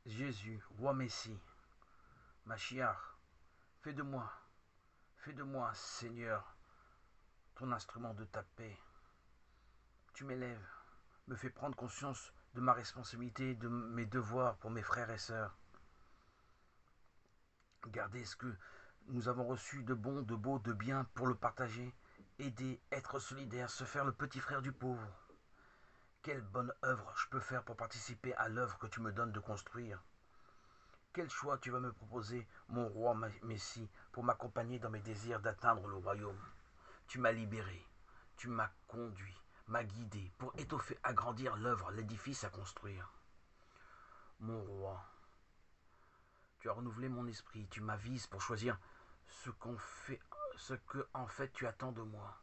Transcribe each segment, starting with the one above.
Jésus, roi Messie, Machiach, fais de moi, Seigneur, ton instrument de ta paix. Tu m'élèves, me fais prendre conscience de ma responsabilité, de mes devoirs pour mes frères et sœurs. Gardez ce que nous avons reçu de bon, de beau, de bien pour le partager, aider, être solidaire, se faire le petit frère du pauvre. Quelle bonne œuvre je peux faire pour participer à l'œuvre que tu me donnes de construire. Quel choix tu vas me proposer, mon roi Messie, pour m'accompagner dans mes désirs d'atteindre le royaume. Tu m'as libéré, tu m'as conduit, m'as guidé pour étoffer, agrandir l'œuvre, l'édifice à construire. Mon roi, tu as renouvelé mon esprit, tu m'avises pour choisir ce que en fait tu attends de moi.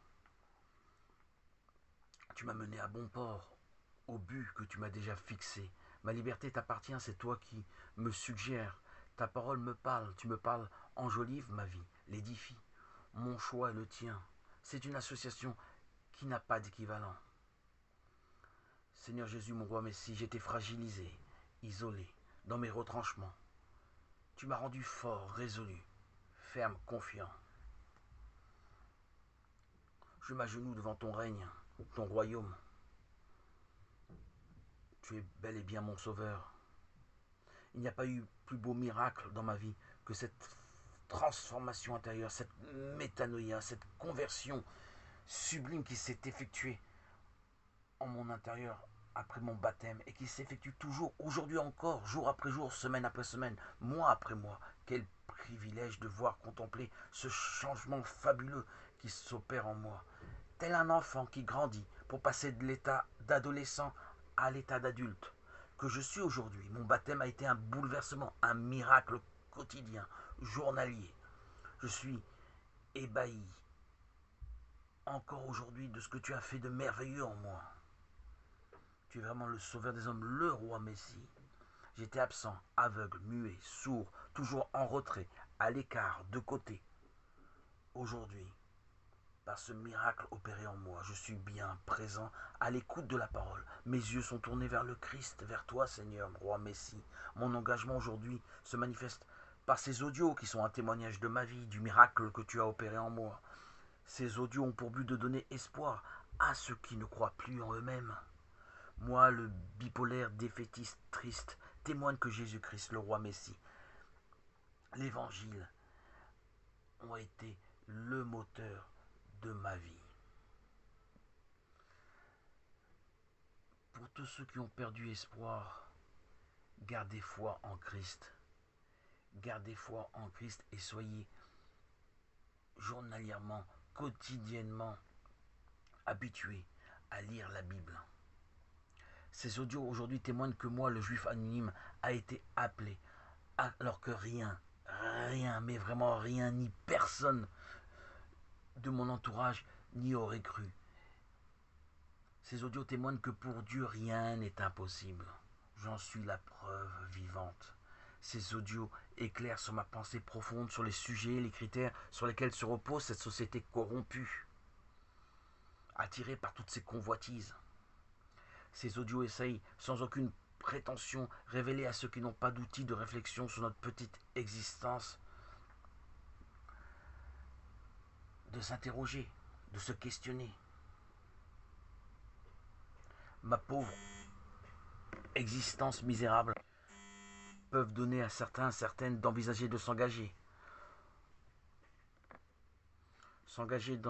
Tu m'as mené à bon port, au but que tu m'as déjà fixé. Ma liberté t'appartient, c'est toi qui me suggères. Ta parole me parle, tu me parles, enjolive ma vie, l'édifie. Mon choix est le tien. C'est une association qui n'a pas d'équivalent. Seigneur Jésus, mon roi Messie, j'étais fragilisé, isolé, dans mes retranchements. Tu m'as rendu fort, résolu, ferme, confiant. Je m'agenouille devant ton règne, ton royaume. Tu es bel et bien mon sauveur. Il n'y a pas eu plus beau miracle dans ma vie que cette transformation intérieure, cette métanoïa, cette conversion sublime qui s'est effectuée en mon intérieur après mon baptême et qui s'effectue toujours aujourd'hui encore, jour après jour, semaine après semaine, mois après mois. Quel privilège de voir contempler ce changement fabuleux qui s'opère en moi. Tel un enfant qui grandit pour passer de l'état d'adolescent à l'état d'adulte que je suis aujourd'hui. Mon baptême a été un bouleversement, un miracle quotidien, journalier. Je suis ébahi encore aujourd'hui de ce que tu as fait de merveilleux en moi. Tu es vraiment le sauveur des hommes, le roi Messie. J'étais absent, aveugle, muet, sourd, toujours en retrait, à l'écart, de côté. Aujourd'hui, par ce miracle opéré en moi, je suis bien présent, à l'écoute de la parole. Mes yeux sont tournés vers le Christ, vers toi, Seigneur, roi Messie. Mon engagement aujourd'hui se manifeste par ces audios qui sont un témoignage de ma vie, du miracle que tu as opéré en moi. Ces audios ont pour but de donner espoir à ceux qui ne croient plus en eux-mêmes. Moi, le bipolaire défaitiste triste, témoigne que Jésus-Christ, le roi Messie, l'évangile, ont été le moteur de ma vie. Pour tous ceux qui ont perdu espoir, gardez foi en Christ. Gardez foi en Christ et soyez journalièrement, quotidiennement habitués à lire la Bible. Ces audios aujourd'hui témoignent que moi, le juif anonyme, a été appelé, alors que rien, mais vraiment rien, ni personne de mon entourage n'y aurait cru. Ces audios témoignent que pour Dieu, rien n'est impossible. J'en suis la preuve vivante. Ces audios éclairent sur ma pensée profonde, sur les sujets, les critères sur lesquels se repose cette société corrompue, attirée par toutes ces convoitises. Ces audios essayent, sans aucune prétention, révéler à ceux qui n'ont pas d'outils de réflexion sur notre petite existence, de s'interroger, de se questionner. Ma pauvre existence misérable peuvent donner à certaines d'envisager de s'engager. S'engager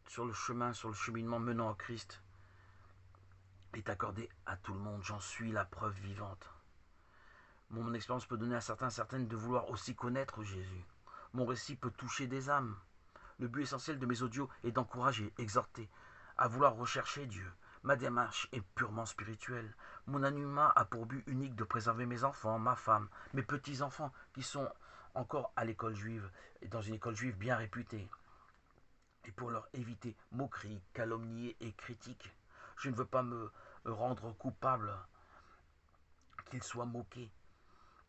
sur le chemin, sur le cheminement menant à Christ est accordé à tout le monde. J'en suis la preuve vivante. Mon expérience peut donner à certaines de vouloir aussi connaître Jésus. Mon récit peut toucher des âmes. Le but essentiel de mes audios est d'encourager, exhorter, à vouloir rechercher Dieu. Ma démarche est purement spirituelle. Mon anonymat a pour but unique de préserver mes enfants, ma femme, mes petits-enfants qui sont encore à l'école juive, et dans une école juive bien réputée. Et pour leur éviter moqueries, calomnies et critiques. Je ne veux pas me rendre coupable qu'ils soient moqués.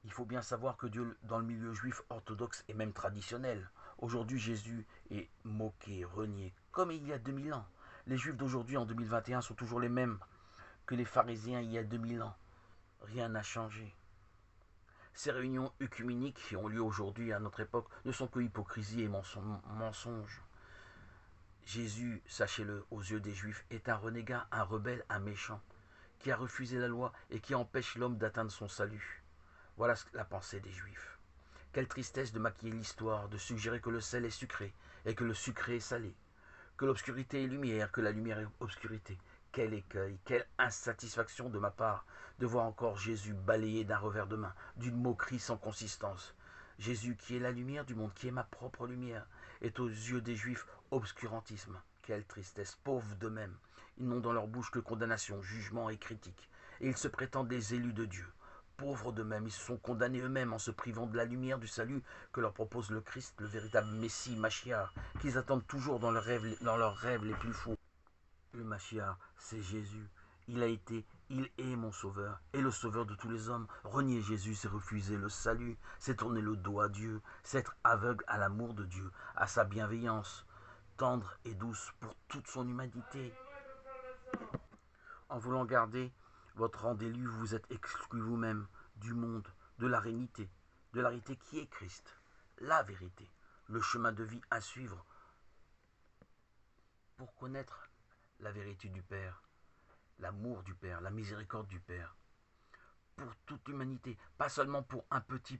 Il faut bien savoir que Dieu, dans le milieu juif orthodoxe et même traditionnel, aujourd'hui Jésus est moqué, renié, comme il y a 2000 ans. Les juifs d'aujourd'hui en 2021 sont toujours les mêmes que les pharisiens il y a 2000 ans. Rien n'a changé. Ces réunions œcuméniques qui ont lieu aujourd'hui à notre époque ne sont que hypocrisie et mensonge. Jésus, sachez-le, aux yeux des Juifs, est un renégat, un rebelle, un méchant, qui a refusé la loi et qui empêche l'homme d'atteindre son salut. Voilà la pensée des Juifs. Quelle tristesse de maquiller l'histoire, de suggérer que le sel est sucré et que le sucré est salé, que l'obscurité est lumière, que la lumière est obscurité. Quel écueil, quelle insatisfaction de ma part de voir encore Jésus balayé d'un revers de main, d'une moquerie sans consistance. Jésus, qui est la lumière du monde, qui est ma propre lumière, est aux yeux des Juifs obscurantisme. Quelle tristesse, pauvres d'eux-mêmes. Ils n'ont dans leur bouche que condamnation, jugement et critique. Et ils se prétendent des élus de Dieu. Pauvres d'eux-mêmes, ils se sont condamnés eux-mêmes en se privant de la lumière du salut que leur propose le Christ, le véritable Messie, Machiar, qu'ils attendent toujours dans leurs rêves les plus fous. Le Machiar, c'est Jésus. Il a été, il est mon sauveur, et le sauveur de tous les hommes. Renier Jésus, c'est refuser le salut, c'est tourner le dos à Dieu, c'est être aveugle à l'amour de Dieu, à sa bienveillance, tendre et douce pour toute son humanité. En voulant garder votre rang d'élu, vous êtes exclu vous-même du monde, de la réalité qui est Christ, la vérité, le chemin de vie à suivre pour connaître la vérité du Père, l'amour du Père, la miséricorde du Père, pour toute l'humanité, pas seulement pour un petit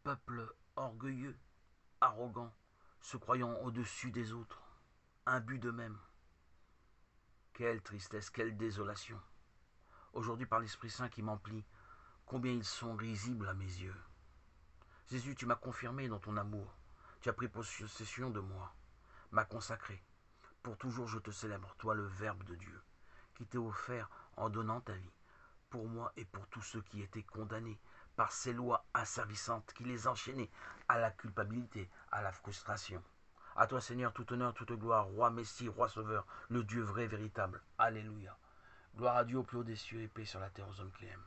peuple orgueilleux, arrogant, se croyant au-dessus des autres, imbus d'eux-mêmes. Quelle tristesse, quelle désolation. Aujourd'hui, par l'Esprit Saint qui m'emplit, combien ils sont risibles à mes yeux. Jésus, tu m'as confirmé dans ton amour. Tu as pris possession de moi, m'as consacré. Pour toujours je te célèbre, toi le Verbe de Dieu, qui t'est offert en donnant ta vie, pour moi et pour tous ceux qui étaient condamnés par ces lois asservissantes qui les enchaînaient à la culpabilité, à la frustration. À toi Seigneur, tout honneur, toute gloire, Roi Messie, Roi Sauveur, le Dieu vrai, véritable. Alléluia. Gloire à Dieu au plus haut des cieux et paix sur la terre aux hommes qui l'aiment.